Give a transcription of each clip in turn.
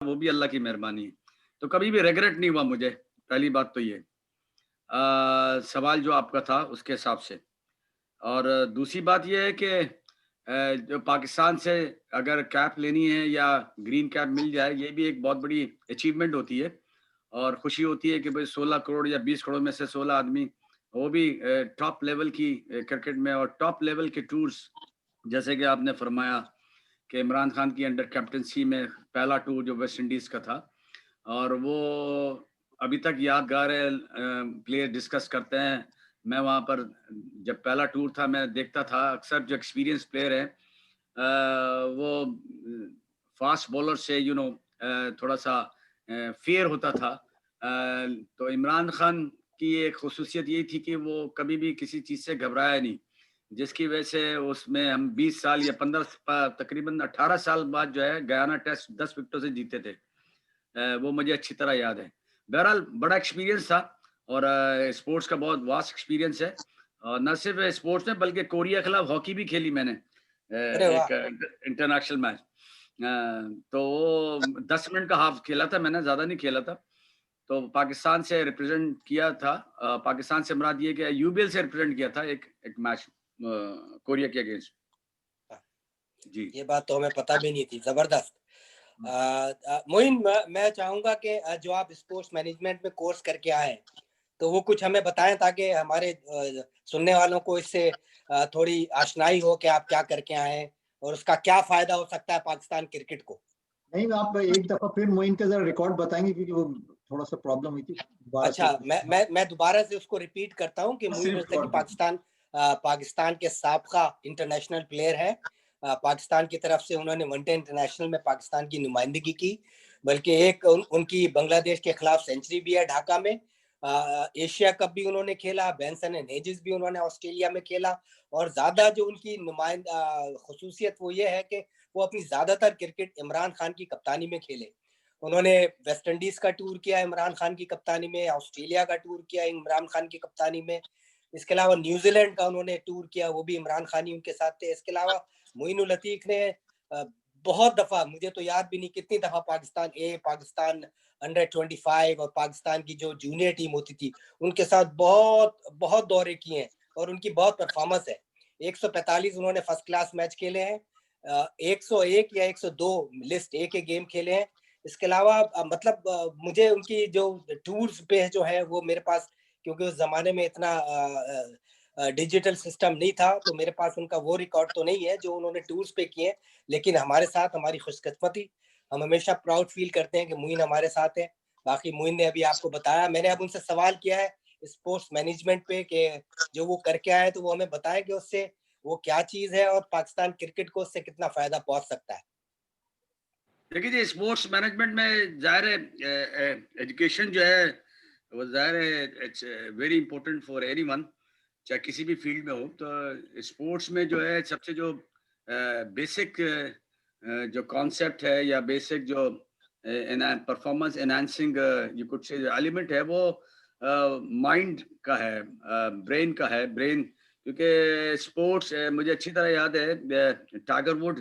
वो भी अल्लाह की मेहरबानी है। तो कभी भी रिग्रेट नहीं हुआ मुझे, पहली बात तो ये। सवाल जो आपका था उसके हिसाब से। और दूसरी बात ये है कि जो पाकिस्तान से अगर कैप लेनी है या ग्रीन कैप मिल जाए, ये भी एक बहुत बड़ी अचीवमेंट होती है और खुशी होती है कि भाई 16 करोड़ या 20 करोड़ में से 16 आदमी, वो भी टॉप लेवल की क्रिकेट में और टॉप लेवल के टूर्स, जैसे कि आपने फरमाया कि इमरान खान की अंडर कैप्टनसी में पहला टूर जो वेस्ट इंडीज़ का था और वो अभी तक यादगार है। प्लेयर डिस्कस करते हैं। मैं वहाँ पर जब पहला टूर था मैं देखता था अक्सर जो एक्सपीरियंस प्लेयर हैं वो फास्ट बॉलर से थोड़ा सा फेयर होता था। तो इमरान खान की एक खसूसियत यही थी कि वो कभी भी किसी चीज़ से घबराया नहीं, जिसकी वजह से उसमें हम 20 साल या 15 तकरीबन 18 साल बाद जो है गयाना टेस्ट 10 विकेटों से जीते थे। वो मुझे अच्छी तरह याद है। बहरहाल बड़ा एक्सपीरियंस था और स्पोर्ट्स का बहुत वास्ट एक्सपीरियंस है। और न सिर्फ स्पोर्ट्स में बल्कि कोरिया के खिलाफ हॉकी भी खेली मैंने, अरे वाह। एक इंटरनेशनल मैच। तो वो 10 मिनट का हाफ खेला था मैंने, ज़्यादा नहीं खेला था। तो पाकिस्तान से रिप्रेजेंट किया था। पाकिस्तान से मुराद ये कि यूबीएल से रिप्रेजेंट किया था एक एक मैच कोरिया के अगेंस्ट। जी। ये बात तो हमें पता भी नहीं थी, जबरदस्त। मोइन, मैं चाहूंगा कि जो आप स्पोर्ट्स मैनेजमेंट में कोर्स करके आए हैं, तो वो कुछ हमें बताएं ताकि हमारे सुनने वालों को इससे थोड़ी आशनाई हो कि आप क्या करके आए हैं और उसका क्या फायदा हो सकता है पाकिस्तान क्रिकेट को। नहीं, आप एक दफा फिर मोइन का जरा रिकॉर्ड बताएंगे क्योंकि वो थोड़ा सा प्रॉब्लम हुई थी दोबारा से। अच्छा, मैं दोबारा से उसको रिपीट करता हूँ कि मोइन जैसे कि पाकिस्तान के साबका इंटरनेशनल प्लेयर है। पाकिस्तान की तरफ से उन्होंने वनडे इंटरनेशनल में पाकिस्तान की नुमाइंदगी की, बल्कि एक उनकी बांग्लादेश के खिलाफ सेंचुरी भी है ढाका में। एशिया कप भी उन्होंने खेला, बेंसन एंड हेजिस भी उन्होंने ऑस्ट्रेलिया में खेला। और ज्यादा जो उनकी खसूसियत वो ये है कि वो अपनी ज्यादातर क्रिकेट इमरान खान की कप्तानी में खेले। उन्होंने वेस्ट इंडीज का टूर किया इमरान खान की कप्तानी में, ऑस्ट्रेलिया का टूर किया इमरान खान की कप्तानी में। इसके अलावा न्यूजीलैंड का उन्होंने टूर किया, वो भी इमरान खान ही उनके साथ थे। इसके अलावा मोइनुल लतीफ ने बहुत दफा, मुझे तो याद भी नहीं कितनी दफा, पाकिस्तान अंडर 25 और पाकिस्तान की जो जूनियर टीम होती थी उनके साथ बहुत बहुत दौरे किए हैं और उनकी बहुत परफॉर्मेंस है। 145 उन्होंने फर्स्ट क्लास मैच खेले हैं, 101 या 102 लिस्ट ए के गेम खेले हैं। इसके अलावा मतलब मुझे उनकी जो टूर्स पे जो है वो मेरे पास, क्योंकि उस जमाने में इतना डिजिटल सिस्टम नहीं था, तो मेरे पास उनका वो रिकॉर्ड तो नहीं है जो उन्होंने टूर्स पे किए। लेकिन हमारे साथ हमारी खुशकिस्मती, हम हमेशा प्राउड फील करते हैं कि मुइन हमारे साथ है। बाकी मुइन ने अभी आपको बताया, मैंने अब उनसे सवाल किया है स्पोर्ट्स मैनेजमेंट पे कि जो वो करके आए तो वो हमें बताएं कि उससे वो क्या चीज है और पाकिस्तान क्रिकेट को उससे कितना फायदा पहुंच सकता है। देखिए जी, स्पोर्ट्स मैनेजमेंट में ज़ाहिर है एजुकेशन जो है वो ज़ाहिर है it's very important for anyone, चाहे किसी भी फील्ड में हो। तो स्पोर्ट्स में जो है सबसे जो बेसिक जो कॉन्सेप्ट है या बेसिक जो performance enhancing you could say element है वो माइंड का है, ब्रेन का है। ब्रेन, क्योंकि स्पोर्ट्स मुझे अच्छी तरह याद है टाइगर वुड,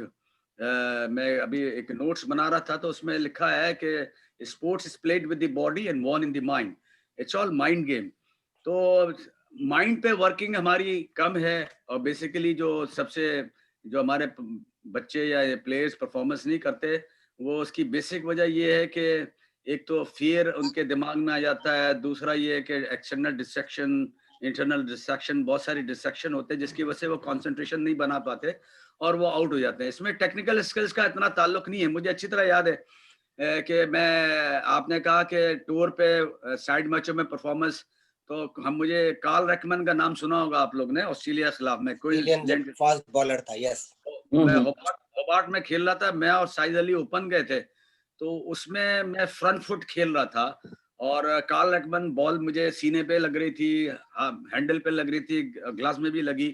मैं अभी एक नोट्स बना रहा था तो उसमें लिखा है कि sports is played with the body and won in the mind, it's all mind game. तो माइंड पे वर्किंग हमारी कम है और बेसिकली जो हमारे बच्चे या प्लेयर्स परफॉर्मेंस नहीं करते, वो उसकी बेसिक वजह ये है कि एक तो फियर उनके दिमाग में आ जाता है, दूसरा ये है कि एक्सटर्नल डिस्ट्रैक्शन, इंटरनल डिस्ट्रैक्शन, बहुत सारी डिस्ट्रैक्शन होते हैं जिसकी वजह से वो कंसंट्रेशन नहीं बना पाते और वो आउट हो जाते हैं। इसमें टेक्निकल स्किल्स का इतना ताल्लुक नहीं है। मुझे अच्छी तरह याद है कि मैं, आपने कहा कि टूर पे साइड मैचों में परफॉर्मेंस, तो हम, मुझे कार्ल रेकमैन का नाम सुना होगा आप लोग ने, ऑस्ट्रेलिया के खिलाफ में कोई इंसिडेंट। फास्ट बॉलर था, यस। मैं होबार्ट में खेल रहा था, मैं और साइद अली ओपन गए थे, तो उसमें मैं फ्रंट फुट खेल रहा था और कार्ल रेकमैन बॉल मुझे सीने पे लग रही थी, हैंडल पे लग रही थी, ग्लास में भी लगी।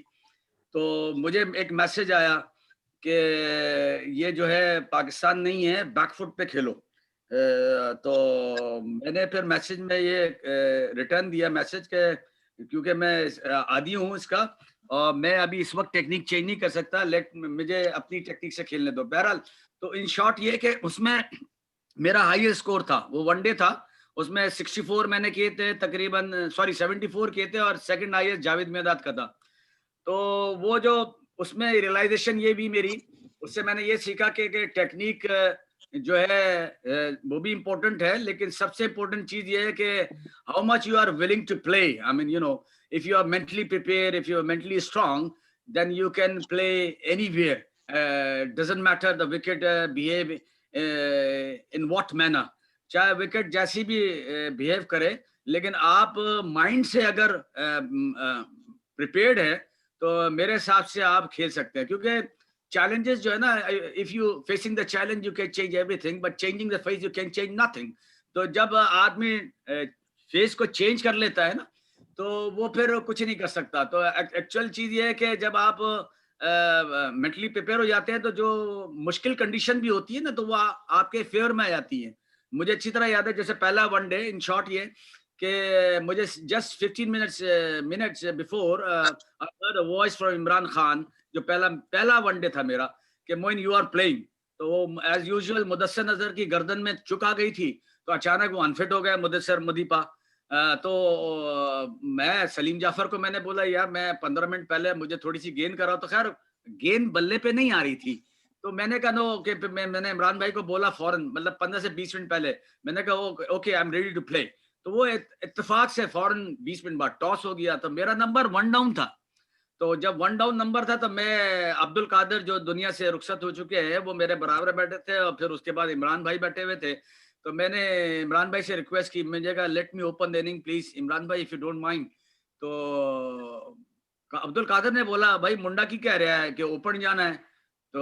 तो मुझे एक मैसेज आया कि ये जो है पाकिस्तान नहीं है, बैकफुट पे खेलो। तो मैंने फिर मैसेज में ये रिटर्न दिया मैसेज के, क्योंकि मैं आदी हूँ इसका और मैं अभी इस वक्त टेक्निक चेंज नहीं कर सकता, लेट मुझे अपनी टेक्निक से खेलने दो। बहरहाल, तो इन शॉर्ट ये कि उसमें मेरा हाईएस्ट स्कोर था, वो वनडे था, उसमें 64 मैंने किए थे तकरीबन, सॉरी 74 किए थे, और सेकंड हाईएस्ट जावेद मियांदाद का था। तो वो जो उसमें रियलाइजेशन ये भी मेरी, उससे मैंने ये सीखा कि टेक्निक जो है वो भी इम्पोर्टेंट है, लेकिन सबसे इम्पोर्टेंट चीज ये है कि how much you are willing to play. I mean, you know, if you are mentally prepare, if you are mentally strong, then you can play anywhere, doesn't matter the wicket behave in what manner, चाहे wicket जैसी भी behave करे, लेकिन आप mind से अगर prepared है तो मेरे हिसाब से आप खेल सकते हैं। क्योंकि चैलेंजेस जो है ना, if you facing the challenge you can change everything, but changing the face you can change nothing. तो जब आदमी फेस को चेंज कर लेता है ना, तो वो फिर कुछ नहीं कर सकता। तो एक्चुअल चीज ये है कि जब आप मेंटली प्रिपेयर हो जाते हैं, तो जो मुश्किल कंडीशन भी होती है ना, तो वो आपके फेवर में आ जाती है। मुझे अच्छी तरह याद है, जैसे पहला वनडे, इन शॉर्ट ये कि मुझे just 15 minutes before I heard a voice from Imran Khan, जो पहला वनडे था मेरा, कि मोइन यू आर प्लेइंग। तो वो एज यूजुअल मुदस्सर नजर की गर्दन में चुक आ गई थी, तो अचानक वो अनफिट हो गया मुदस्सर मुदीपा। तो मैं सलीम जाफर को मैंने बोला, यार मैं 15 मिनट पहले मुझे थोड़ी सी गेंद कराओ। तो खैर गेंद बल्ले पे नहीं आ रही थी, तो मैंने कहा नो, कि मैंने इमरान भाई को बोला फौरन, मतलब 15 से 20 मिनट पहले, मैंने कहा okay I am ready to play. तो वो इत्तेफाक से फौरन 20 मिनट बाद टॉस हो गया, तो मेरा नंबर 1 डाउन था। तो जब 1 डाउन नंबर था, तो मैं, अब्दुल कादिर जो दुनिया से रुखसत हो चुके हैं, वो मेरे बराबर बैठे थे, और फिर उसके बाद इमरान भाई बैठे हुए थे। तो मैंने इमरान भाई से रिक्वेस्ट की, मुझे कहा let me open the inning please Imran भाई, इफ यू डोंट माइंड। तो अब्दुल कादिर ने बोला, भाई मुंडा की कह रहा है कि ओपन जाना है। तो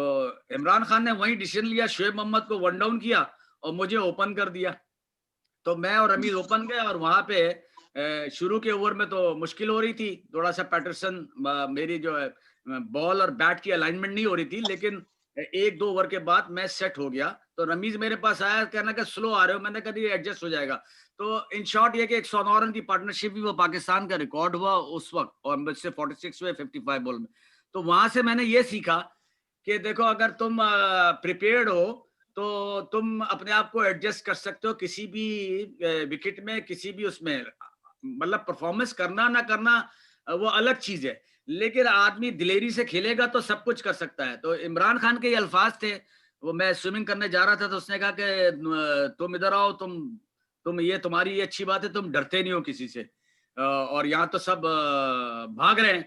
इमरान खान ने वही डिसीजन लिया, शुएब मोहम्मद को 1 डाउन किया और मुझे ओपन कर दिया। तो मैं और रमीज ओपन गए, और वहां पे शुरू के ओवर में तो मुश्किल हो रही थी थोड़ा सा, पैटरसन, मेरी जो है बॉल और बैट की अलाइनमेंट नहीं हो रही थी, लेकिन 1-2 ओवर के बाद मैं सेट हो गया। तो रमीज मेरे पास आया, कहना कि स्लो आ रहे हो, मैंने कहा ये एडजस्ट हो जाएगा। तो इन शॉर्ट ये कि 109 रन की पार्टनरशिप भी वो पाकिस्तान का रिकॉर्ड हुआ उस वक्त, और मुझसे 46 हुए 55 बॉल में। तो वहां से मैंने ये सीखा कि देखो, अगर तुम प्रिपेयर्ड हो, तो तुम अपने आप को एडजस्ट कर सकते हो किसी भी विकेट में, किसी भी उसमें। मतलब परफॉर्मेंस करना ना करना वो अलग चीज है, लेकिन आदमी दिलेरी से खेलेगा तो सब कुछ कर सकता है। तो इमरान खान के ये अल्फाज थे, वो मैं स्विमिंग करने जा रहा था, तो उसने कहा कि तुम इधर आओ, तुम ये तुम्हारी ये अच्छी बात है, तुम डरते नहीं हो किसी से, और यहाँ तो सब भाग रहे हैं।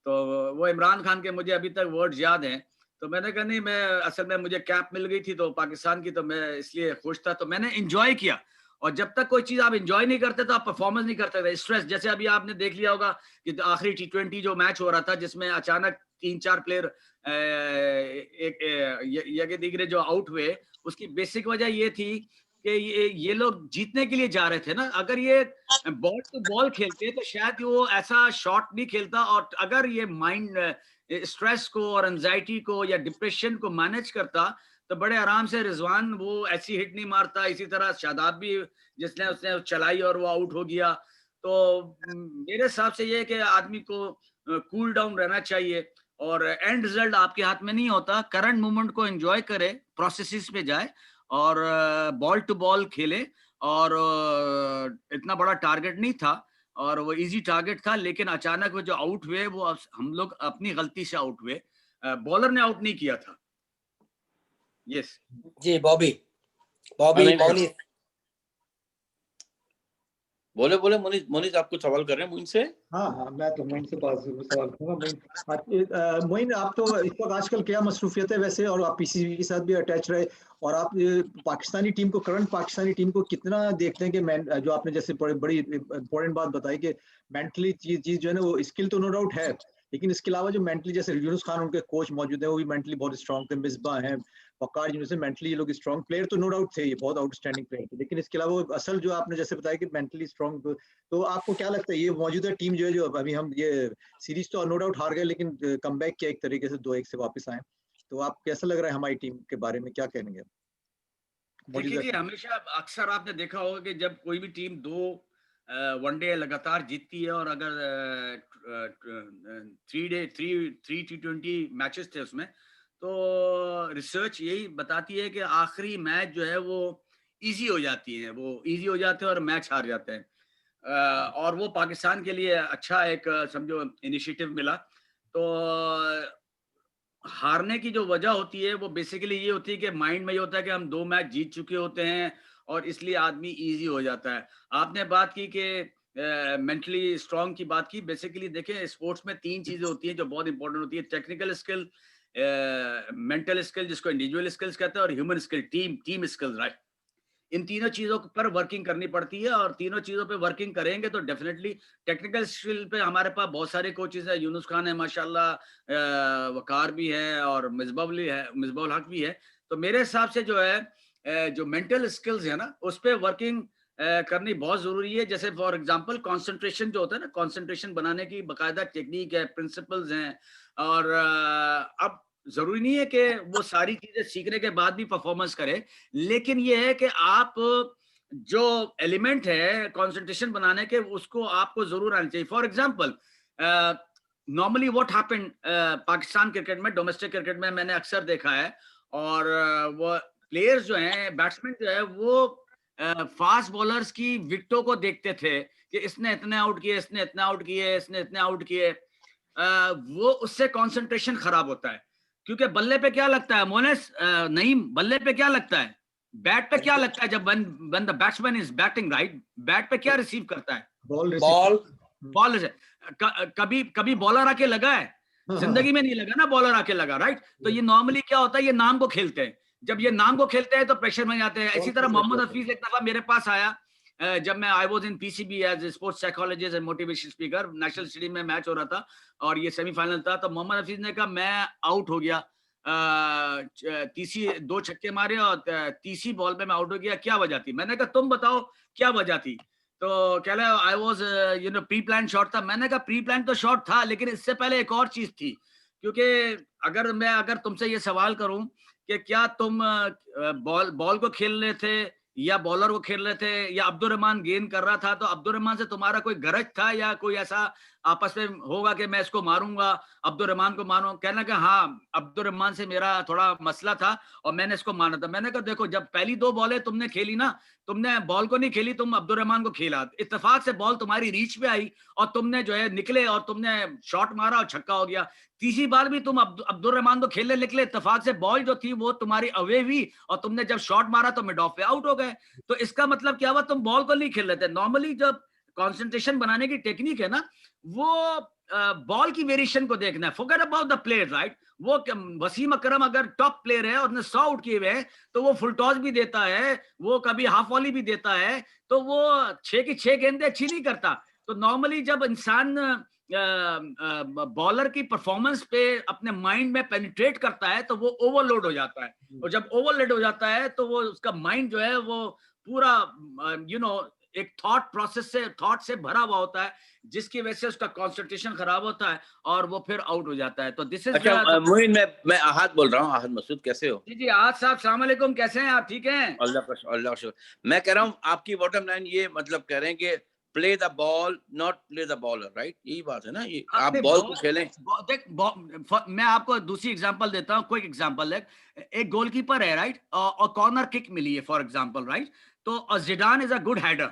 तो वो इमरान खान के मुझे अभी तक वर्ड्स याद हैं। तो मैंने कहा नहीं, मैं असल में मुझे कैप मिल गई थी तो पाकिस्तान की, तो मैं इसलिए खुश था, तो मैंने एंजॉय किया। और जब तक कोई चीज आप एंजॉय नहीं करते तो आप परफॉर्मेंस नहीं करते थे। स्ट्रेस, जैसे अभी आपने देख लिया होगा कि आखिरी T20 जो मैच हो रहा था, जिसमें अचानक 3-4 प्लेयर यगे दिगरे जो आउट हुए, उसकी बेसिक वजह ये थी कि ये लोग जीतने के लिए जा रहे थे ना। अगर ये बॉल टू बॉल खेलते तो शायद वो ऐसा शॉट नहीं खेलता। और अगर ये माइंड स्ट्रेस को और एंजाइटी को या डिप्रेशन को मैनेज करता, तो बड़े आराम से रिजवान वो ऐसी हिट नहीं मारता। इसी तरह शादाब भी, जिसने उसने चलाई और वो आउट हो गया। तो मेरे हिसाब से ये है कि आदमी को कूल डाउन रहना चाहिए, और एंड रिजल्ट आपके हाथ में नहीं होता। करंट मोमेंट को एंजॉय करे, प्रोसेसेस पे जाए, और बॉल टू बॉल खेले। और इतना बड़ा टारगेट नहीं था, और वो इजी टारगेट था, लेकिन अचानक वो जो आउट हुए, वो हम लोग अपनी गलती से आउट हुए, बॉलर ने आउट नहीं किया था। यस जी बॉबी मोनी। बोले बोले मोनिज, मोनिज आपको सवाल कर रहे हैं मुझसे। हाँ हाँ, मैं तो मोइन से पास सवाल करूंगा। मोइन, आप तो इस वक्त आजकल क्या मसरूफियत है वैसे, और आप पीसीबी के साथ भी अटैच रहे, और आप पाकिस्तानी टीम को, करंट पाकिस्तानी टीम को कितना देखते हैं कि जो आपने जैसे बड़ी इंपॉर्टेंट बात बताई कि मेंटली चीज जो है ना, वो स्किल तो नो डाउट है, लेकिन इसके अलावा जो मेंटली, जैसे यूनुस खान उनके कोच मौजूद है, वो भी मेंटली बहुत स्ट्रांग थे, मिसबा हैं, वकार यूनुस, मेंटली ये लोग स्ट्रांग प्लेयर तो नो डाउट थे, ये बहुत आउटस्टैंडिंग प्लेयर थे, लेकिन इसके अलावा असल जो आपने जैसे बताया कि मेंटली स्ट्रांग। तो आपको क्या लगता है, ये मौजूदा टीम जो है, जो अभी हम ये सीरीज तो नो डाउट हार गए, लेकिन कमबैक किया एक तरीके से, 2-1 से वापस आए, तो आप कैसा लग रहा है हमारी टीम के बारे में, क्या कहेंगे देखिए मौजूदा जी, हमेशा अक्सर आपने देखा होगा कि जब कोई भी टीम 2 वनडे लगातार जीतती है, और अगर 3 T20 मैचेस थे उसमें, तो रिसर्च यही बताती है कि आखिरी मैच जो है वो इजी हो जाती हैं, वो इजी हो जाते हैं और मैच हार जाते हैं। और वो पाकिस्तान के लिए अच्छा एक समझो इनिशिएटिव मिला। तो हारने की जो वजह होती है वो बेसिकली ये होती है कि माइंड में ये होता है कि हम 2 मैच जीत चुके होते हैं और इसलिए आदमी ईज़ी हो जाता है। आपने बात की कि मेंटली स्ट्रॉन्ग की बात की। बेसिकली देखें स्पोर्ट्स में 3 चीज़ें होती हैं जो बहुत इंपॉर्टेंट होती है। टेक्निकल स्किल, मेंटल स्किल जिसको इंडिविजुअल स्किल्स कहते हैं और human skill, team skills, right? इन तीनों चीज़ों पर वर्किंग करनी पड़ती है और तीनों चीज़ों पे वर्किंग करेंगे तो डेफिनेटली टेक्निकल स्किल पे हमारे पास बहुत सारे कोचेज़ हैं। यूनुस खान है माशाल्लाह, वकार भी है और मिसबाह-उल हक भी है। तो मेरे हिसाब से जो है जो मेंटल स्किल्स है ना, उस पे वर्किंग करनी बहुत ज़रूरी है। जैसे फॉर एग्ज़ाम्पल कंसंट्रेशन जो होता है ना, कंसंट्रेशन बनाने की बाकायदा टेक्नीक है, प्रिंसिपल्स हैं और अब ज़रूरी नहीं है कि वो सारी चीज़ें सीखने के बाद भी परफॉर्मेंस करे। लेकिन ये है कि आप जो एलिमेंट है कंसंट्रेशन बनाने के उसको आपको जरूर आना चाहिए। For example normally what happen Pakistan cricket में, डोमेस्टिक क्रिकेट में मैंने अक्सर देखा है और वो प्लेयर्स जो हैं, बैट्समैन जो है वो फास्ट बॉलर्स की विकेटों को देखते थे कि इसने इतने आउट किए, इसने इतने आउट किए, इसने इतने आउट किए। वो उससे कंसंट्रेशन खराब होता है क्योंकि बल्ले पे क्या लगता है मोनेस, नईम, बल्ले पे क्या लगता है, बैट पे क्या लगता है जब when the batsman is batting, right? Bat पे क्या रिसीव करता है? बॉल बॉल कभी कभी बॉलर आके लगा है? जिंदगी में नहीं लगा ना, बॉलर आके लगा, राइट? तो ये नॉर्मली क्या होता है, ये नाम को खेलते हैं। जब ये नाम को खेलते हैं तो प्रेशर में जाते हैं। इसी तरह मोहम्मद हफीज एक दफा मेरे पास आया जब मैं I was in PCB as sports psychologist and motivation speaker. National stadium में मैच हो रहा था और ये सेमीफाइनल था। तो मोहम्मद हफीज ने कहा मैं आउट हो गया, तीसरी 2 छक्के मारे और तीसरी बॉल पे मैं आउट हो गया, क्या वजह थी? मैंने कहा तुम बताओ क्या वजह थी? तो कह रहा I was pre plan shot था। मैंने कहा प्री प्लान तो शॉट था लेकिन इससे पहले एक और चीज थी। क्योंकि अगर तुमसे ये सवाल करूं कि क्या तुम बॉल को खेल रहे थे या बॉलर को खेल रहे थे या अब्दुल रहमान गेंद कर रहा था, तो अब्दुल रहमान से तुम्हारा कोई गरज था या कोई ऐसा आपस में होगा कि मैं इसको मारूंगा, अब्दुल रहमान को मारूं? कहना कि हाँ, अब्दुल रहमान से मेरा थोड़ा मसला था और मैंने इसको माना था। मैंने कहा देखो, जब पहली 2 बॉलें तुमने खेली ना, तुमने बॉल को नहीं खेली, तुम अब्दुल रहमान को खेला। इत्तेफाक से बॉल तुम्हारी रीच पे आई और तुमने जो है निकले और तुमने शॉट मारा और छक्का हो गया। तीसरी बार भी तुम अब्दुल रहमान को खेलने निकले, इत्तेफाक से बॉल जो थी वो तुम्हारी अवे हुई और तुमने जब शॉट मारा तो मिड ऑफ पे आउट हो गए। तो इसका मतलब क्या हुआ, तुम बॉल को नहीं खेल रहे थे। नॉर्मली जब कंसंट्रेशन बनाने की टेक्निक है ना, वो बॉल की वेरिएशन को देखना है। Forget about the player, right? वो वसीम अकरम अगर टॉप प्लेयर है और उसने 100 आउट किए हुए हैं तो वो फुल टॉस भी देता है, वो कभी हाफ वॉली भी देता है, तो वो 6 की 6 गेंदें अच्छी नहीं करता। तो नॉर्मली जब इंसान बॉलर की परफॉर्मेंस पे अपने माइंड में पेनिट्रेट करता है तो वो ओवरलोड हो जाता है और जब ओवरलोड हो जाता है तो वो उसका माइंड जो है वो पूरा एक थॉट से भरा हुआ होता है, जिसकी वजह से उसका कंसंट्रेशन खराब होता है और वो फिर आउट हो जाता है। तो दिस इज अच्छा मोइन, मैं आहद बोल रहा हूँ। आहद मसूद, कैसे हो? जी आहद साहब, अस्सलाम वालेकुम, कैसे हैं आप? ठीक हैं? अल्लाह शुक्र। मैं कह रहा हूँ आपकी बॉटम लाइन ये मतलब कह रहे हैं कि play the ball not play the bowler, right? यही बात है ना, ये आप बॉल को खेलें। देख, मैं आपको दूसरी एग्जांपल देता हूँ, क्विक एग्जांपल है। एक गोलकीपर है, राइट, और कॉर्नर किक मिली है फॉर एग्जांपल, राइट? तो Zidane is a good header.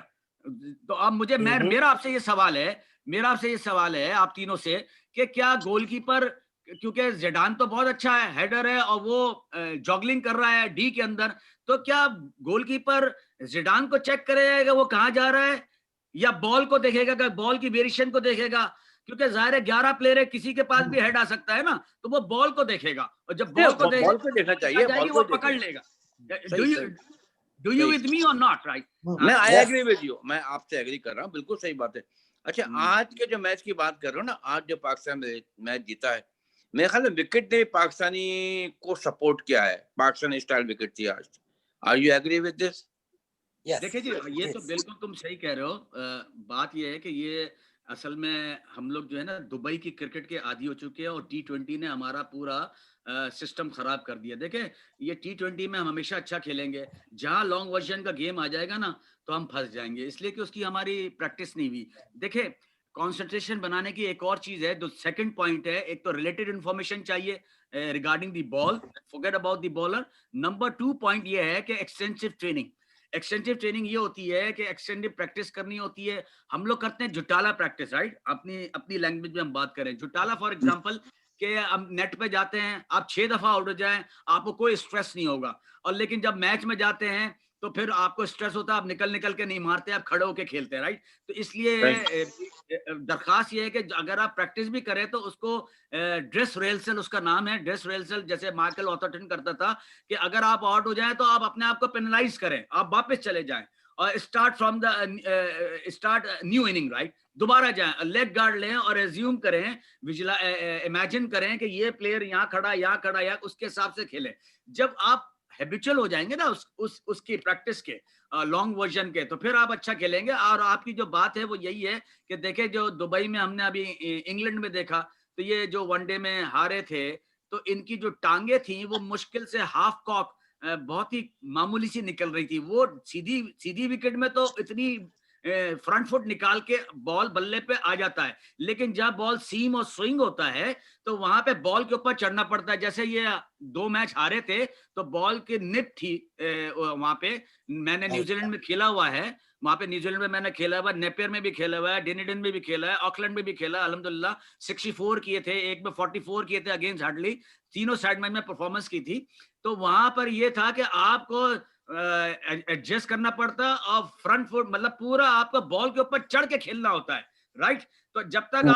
तो अब मेरा आपसे ये सवाल है आप तीनों से कि क्या गोलकीपर, क्योंकि जिडान तो बहुत अच्छा है, हेडर है और वो जॉगलिंग कर रहा है डी के अंदर, तो क्या गोलकीपर जिडान को चेक करेगा कि वो कहाँ जा रहा है या बॉल को देखेगा, कि बॉल की वेरिएशन को देखेगा? क्योंकि जाहिर है 11 प्लेयर है, किसी के पास भी हेड आ सकता है ना, तो वो बॉल को देखेगा और जब बॉल को देखना चाहिए, बॉल को पकड़ लेगा। डू यू विद मी और नॉट, राइट? मैं आई एग्री विद यू, मैं आपसे एग्री कर रहा हूँ, बिल्कुल सही बात है। अच्छा, आज के जो मैच की बात कर रहे हो ना, आज जो पाकिस्तान मैच जीता है, मेरे ख्याल में विकेट ने पाकिस्तानी को सपोर्ट किया है, पाकिस्तानी स्टाइल विकेट थी आज। Are you agree with this? देखिए जी, ये तो बिल्कुल तुम सही कह रहे हो। बात ये है कि ये असल में हम लोग जो है ना दुबई की क्रिकेट के आदी हो चुके हैं और T20 ने हमारा पूरा सिस्टम खराब कर दिया। देखें, ये T20 में हम हमेशा अच्छा खेलेंगे, जहां लॉन्ग वर्जन का गेम आ जाएगा ना तो हम फंस जाएंगे, इसलिए कि उसकी हमारी प्रैक्टिस नहीं हुई। देखें, कंसंट्रेशन बनाने की एक और चीज है, जो सेकंड पॉइंट है, एक तो रिलेटेड इंफॉर्मेशन चाहिए regarding the ball, forget about the bowler. Number 2 point ये है कि एक्सटेंसिव ट्रेनिंग। एक्सटेंसिव ट्रेनिंग ये होती है कि एक्सटेंसिव प्रैक्टिस करनी होती है। हम लोग करते हैं जुटाला प्रैक्टिस, राइट? अपनी अपनी लैंग्वेज में हम बात करें जुटाला, फॉर एग्जांपल कि हम नेट पे जाते हैं, आप 6 दफा आउट हो जाएं, आपको कोई स्ट्रेस नहीं होगा। और लेकिन जब मैच में जाते हैं तो फिर आपको स्ट्रेस होता है, आप निकल निकल के नहीं मारते, आप खड़े होके खेलते हैं, राइट? तो इसलिए दरखास्त ये है कि अगर आप प्रैक्टिस भी करें तो उसको ड्रेस रिहर्सल, उसका नाम है ड्रेस रिहर्सल, जैसे माइकल ऑथरटन करता था कि अगर आप आउट हो जाएं तो आप अपने आप को पेनलाइज करें, आप वापस चले जाएं और start from the start new inning, right? दोबारा जाएं, लेग गार्ड लें और एज्यूम करें, विजुअला इमेजिन करें कि ये प्लेयर यहाँ खड़ा या उसके हिसाब से खेलें। जब आप हैबिचुअल हो जाएंगे ना उसकी प्रैक्टिस के लॉन्ग वर्जन के, तो फिर आप अच्छा खेलेंगे। और आपकी जो बात है वो यही है कि देखे जो दुबई में हमने अभी इंग्लैंड में देखा, तो ये जो वनडे में हारे थे तो इनकी जो टांगे थी वो मुश्किल से हाफ कॉक बहुत ही मामूली सी निकल रही थी। वो सीधी सीधी विकेट में तो इतनी फ्रंट फुट निकाल के बॉल बल्ले पे आ जाता है, लेकिन जब बॉल सीम और स्विंग होता है तो वहां पे बॉल के ऊपर चढ़ना पड़ता है। जैसे ये 2 मैच हारे थे तो बॉल की निप थी वहां पे। मैंने न्यूजीलैंड में खेला हुआ है, वहां पे न्यूजीलैंड में मैंने खेला हुआ, नेपियर में भी खेला हुआ है, डेनिडन में भी खेला है, ऑकलैंड में भी खेला, अल्हम्दुलिल्लाह 64 किए थे, एक में 44 किए थे अगेंस्ट हार्डली, तीनों साइड मैच में परफॉर्मेंस की थी। तो वहां पर ये था कि आपको एडजस्ट करना पड़ता और फ्रंट फुट मतलब पूरा आपको बॉल के ऊपर चढ़ के खेलना होता है, राइट? तो जब तक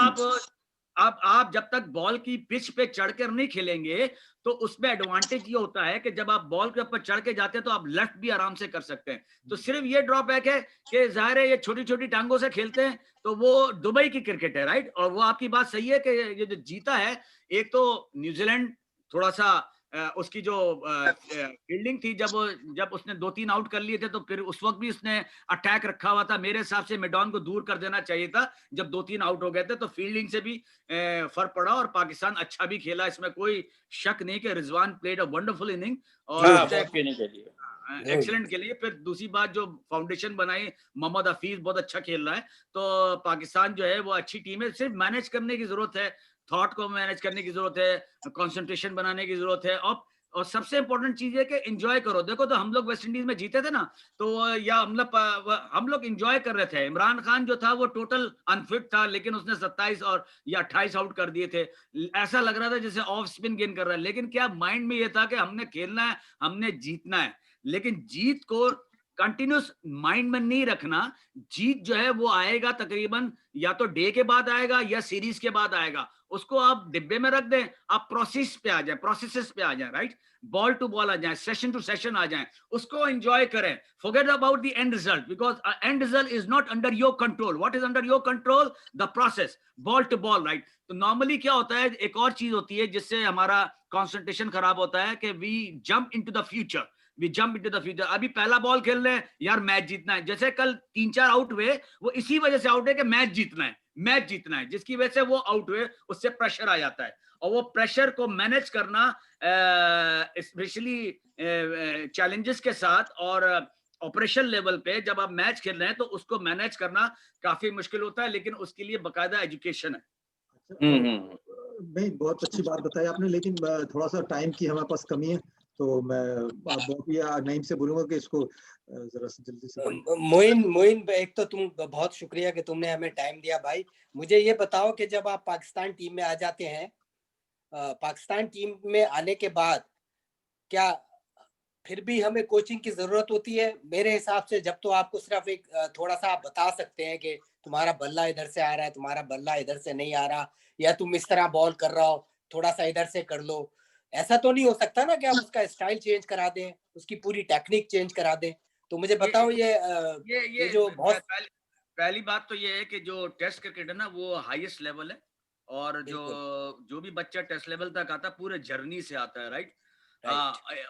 आप जब तक बॉल की पिच पे चढ़कर नहीं खेलेंगे तो उसमें एडवांटेज ये होता है कि जब आप बॉल के ऊपर चढ़ के जाते हैं तो आप लेफ्ट भी आराम से कर सकते हैं। तो सिर्फ ये ड्रॉबैक है कि जाहिर है ये छोटी छोटी टांगों से खेलते हैं, तो वो दुबई की क्रिकेट है, राइट? और वो आपकी बात सही है कि ये जो जीता है, एक तो न्यूजीलैंड थोड़ा सा उसकी जो फील्डिंग थी, जब उसने 2-3 आउट कर लिए थे तो फिर उस वक्त भी उसने अटैक रखा हुआ था। मेरे हिसाब से मेडॉन को दूर कर देना चाहिए था जब 2-3 आउट हो गए थे। तो फील्डिंग से भी फर्क पड़ा और पाकिस्तान अच्छा भी खेला, इसमें कोई शक नहीं कि Rizwan played a wonderful inning और एक्सीलेंट के लिए। फिर दूसरी बात जो फाउंडेशन बनाई, मोहम्मद हफीज बहुत अच्छा खेल रहा है। तो पाकिस्तान जो है वो अच्छी टीम है, सिर्फ मैनेज करने की जरूरत है, थॉट को मैनेज करने की जरूरत है, कंसंट्रेशन बनाने की जरूरत है। और सबसे इंपॉर्टेंट चीज है कि एंजॉय करो। देखो तो हम लोग वेस्ट इंडीज में जीते थे ना, तो या हम लोग एंजॉय कर रहे थे। इमरान खान जो था वो टोटल अनफिट था, लेकिन उसने 27 और या 28 आउट कर दिए थे। ऐसा लग रहा था जैसे ऑफ स्पिन गेन कर रहा है, लेकिन क्या माइंड में ये था कि हमने खेलना है, हमने जीतना है। लेकिन जीत को कंटिन्यूस माइंड में नहीं रखना। जीत जो है वो आएगा तकरीबन या तो डे के बाद आएगा या सीरीज के बाद आएगा, उसको आप डिब्बे में रख दें, आप प्रोसेस पे आ जाए, प्रोसेसेस पे आ जाए, राइट? बॉल टू बॉल आ जाए, सेशन टू सेशन आ जाए, उसको एंजॉय करें। Forget about the end result, because end result is not under your control. What is under your control? The process, ball to ball, right? तो normally क्या होता है, एक और चीज होती है जिससे हमारा कॉन्सेंट्रेशन खराब होता है कि we jump into the future, we jump into the future. अभी पहला बॉल खेल रहे हैं, यार मैच जीतना है। जैसे कल 3-4 आउट हुए, वो इसी वजह से आउट है कि मैच जीतना है, मैच जीतना है, जिसकी वजह से वो आउट हुए, उससे प्रेशर आ जाता है। और वो प्रेशर को मैनेज करना स्पेशली चैलेंजेस के साथ और ऑपरेशन लेवल पे जब आप मैच खेल रहे हैं तो उसको मैनेज करना काफी मुश्किल होता है, लेकिन उसके लिए बकायदा एजुकेशन है। नहीं, बहुत अच्छी बात बताई आपने, लेकिन थोड़ा सा टाइम की हमारे पास कमी है, तो मैं बहुत ही नईम से बोलूंगा कि इसको जरा से जल्दी से। मोइन, एक तो तुम बहुत शुक्रिया कि तुमने हमें टाइम दिया भाई। मुझे ये बताओ कि जब आप पाकिस्तान टीम में आ जाते हैं, पाकिस्तान टीम में आने के बाद क्या फिर भी हमें कोचिंग की जरूरत होती है? मेरे हिसाब से जब तो आपको सिर्फ एक थोड़ा सा आप बता सकते हैं कि तुम्हारा बल्ला इधर से आ रहा है, तुम्हारा बल्ला इधर से नहीं आ रहा, या तुम इस तरह बॉल कर रहा हो, थोड़ा सा इधर से कर लो। ऐसा तो नहीं हो सकता ना कि आप उसका स्टाइल चेंज करा दें, उसकी पूरी टेक्निक चेंज करा दें? तो मुझे बताओ ये जो बहुत पहली बात तो ये है कि जो टेस्ट क्रिकेट है ना वो हाईएस्ट लेवल है, और जो भी बच्चा टेस्ट लेवल तक आता है पूरे जर्नी से आता है, राइट?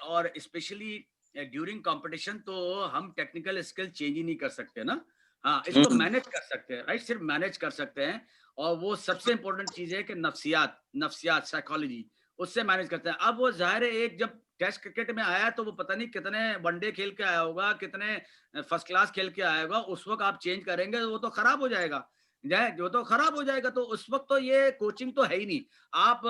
और स्पेशली ड्यूरिंग कंपटीशन तो हम टेक्निकल स्किल चेंज ही नहीं कर सकते ना। हाँ, इसको मैनेज कर सकते हैं, राइट? सिर्फ मैनेज कर सकते हैं। और वो सबसे इंपॉर्टेंट चीज है कि नफ्सियात साइकोलॉजी, उससे मैनेज करते हैं। अब वो जाहिर है एक जब टेस्ट क्रिकेट में आया तो वो पता नहीं कितने वनडे खेल के आया होगा, कितने फर्स्ट क्लास खेल के आया होगा, उस वक्त आप चेंज करेंगे वो तो खराब हो जाएगा, जो तो खराब हो जाएगा। तो उस वक्त तो ये कोचिंग तो है ही नहीं। आप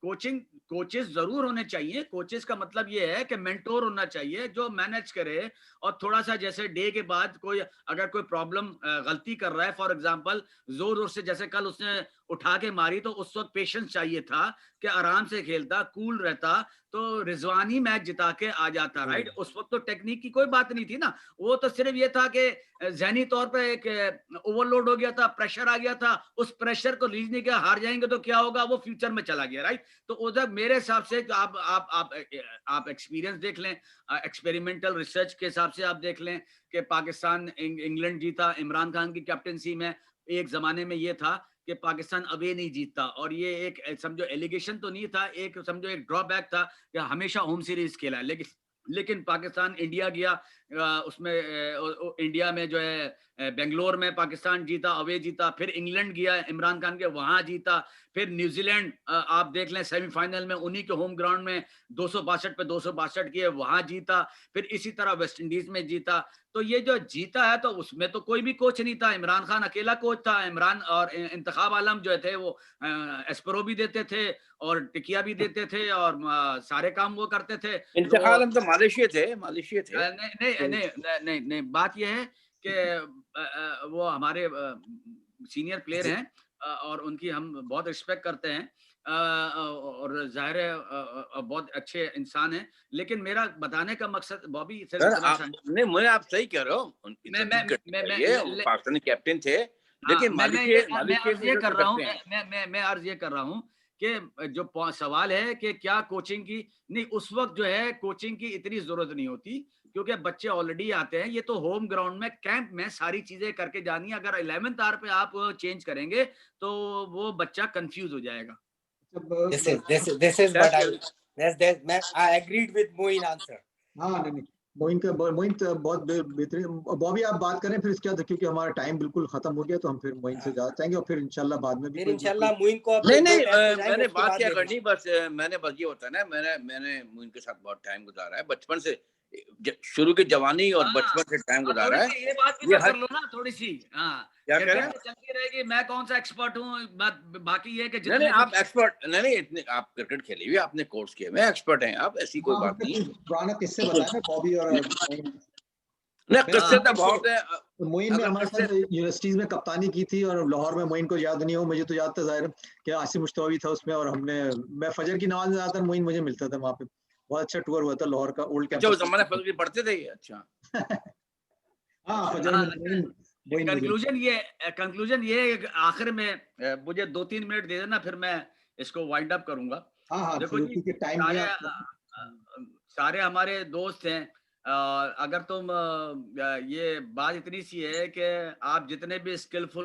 कोचेस जरूर होने चाहिए। कोचेस का मतलब ये है कि मेंटोर होना चाहिए जो मैनेज करे, और थोड़ा सा जैसे डे के बाद कोई अगर कोई प्रॉब्लम गलती कर रहा है, फॉर एग्जांपल जोर जोर से जैसे कल उसने उठा के मारी, तो उस वक्त पेशेंस चाहिए था कि आराम से खेलता, कूल रहता, तो रिजवानी मैच जिता के आ जाता, राइट। उस वक्त तो टेक्निक की कोई बात नहीं थी ना, वो तो सिर्फ ये था कि जहनी तौर पे एक ओवरलोड हो गया था, प्रेशर आ गया था, उस प्रेशर को रिलीज नहीं किया, हार जाएंगे तो क्या होगा, वो फ्यूचर में चला गया, राइट। तो उधर मेरे हिसाब से आप एक्सपीरियंस देख लें, एक्सपेरिमेंटल रिसर्च के हिसाब से आप देख लें कि पाकिस्तान इंग्लैंड जीता इमरान खान की कैप्टनसी में। एक जमाने में ये था कि पाकिस्तान अवे नहीं जीतता, और ये एक समझो एलिगेशन तो नहीं था, एक समझो एक ड्रॉबैक था कि हमेशा होम सीरीज खेला है, लेकिन पाकिस्तान इंडिया गया, उसमें इंडिया में जो है बेंगलोर में पाकिस्तान जीता, अवे जीता, फिर इंग्लैंड गया इमरान खान के, वहां जीता, फिर न्यूजीलैंड आप देख लें सेमीफाइनल में उन्हीं के होम ग्राउंड में 262 पे 262 किए, वहां जीता, फिर इसी तरह वेस्ट इंडीज में जीता। तो ये जो जीता है तो उसमें तो कोई भी कोच नहीं था, इमरान खान अकेला कोच था। इमरान और इंतखाब आलम जो थे वो एस्परो भी देते थे और टिकिया भी देते थे, और सारे काम वो करते थे। इंतखाब आलम तो मालयशिया थे। नहीं नहीं नहीं नहीं नहीं, बात यह है कि वो हमारे सीनियर प्लेयर हैं, और उनकी हम बहुत रिस्पेक्ट करते हैं, और जाहिर है बहुत अच्छे इंसान हैं। लेकिन मेरा बताने का मकसद बॉबी सिर्फ सर इतना नहीं, मैं आप सही कह रहे हो, मैं पाकिस्तानी कैप्टन थे, हाँ, लेकिन मैं अर्ज ये कर रहा हूँ, हैं। मैं अर्ज ये कर रहा हूँ कि जो सवाल है कि क्या कोचिंग की, नहीं उस वक्त जो है कोचिंग की इतनी जरूरत नहीं होती, क्योंकि बच्चे ऑलरेडी आते हैं। ये तो होम ग्राउंड में कैंप में सारी चीजें करके जानी है। अगर 11th आवर पे आप चेंज करेंगे तो वो बच्चा कंफ्यूज हो जाएगा। This is what I agreed with Moin answer. हाँ नहीं मोइन तो बहुत बेहतरीन। बॉबी आप बात करें फिर इसके बाद, क्योंकि हमारा टाइम बिल्कुल खत्म हो गया, तो हम फिर मोइन से जा चाहेंगे, और फिर इंशाल्लाह बाद में भी फिर इंशाल्लाह मोइन को अब नहीं मैंने बात क्या करनी, मैंने बस ये होता है ना, मैंने मोइन के साथ बहुत टाइम गुजारा है, बचपन से, शुरू की जवानी और बचपन से टाइम गुजारा है। ये बात भी कर लो ना थोड़ी सी। हाँ, क्या कह रहे हैं? चलती रहेगी, मैं कौन सा एक्सपर्ट हूँ, बाकी ये कि नहीं आप एक्सपर्ट नहीं, इतने आप क्रिकेट खेली हुई, आपने कोर्स किए हुए, एक्सपर्ट हैं आप, ऐसी कोई बात नहीं। पुराना किस्से बताए बॉबी और नहीं, किस्से तो बहुत है। मोइन ने हमारे साथ यूनिवर्सिटीज में कप्तानी की थी, और लाहौर में मोइन को याद नहीं हो, मुझे तो याद था जाहिर कि आसिम मुश्तबा था उसमें, और मैं फजर की नमाज में ज्यादातर मोइन मुझे मिलता था वहाँ पे। बहुत अच्छा टूर हुआ था लाहौर का ओल्ड कैंपस। अच्छा, उस जमाने फजर की पढ़ते थे? अच्छा हाँ फजर में कंक्लूजन ये आखिर में मुझे 2-3 मिनट दे देना, फिर मैं इसको वाइंड अप करूंगा। हाँ देखो जी, सारे हमारे दोस्त हैं। अगर तुम ये बात इतनी सी है कि आप जितने भी स्किलफुल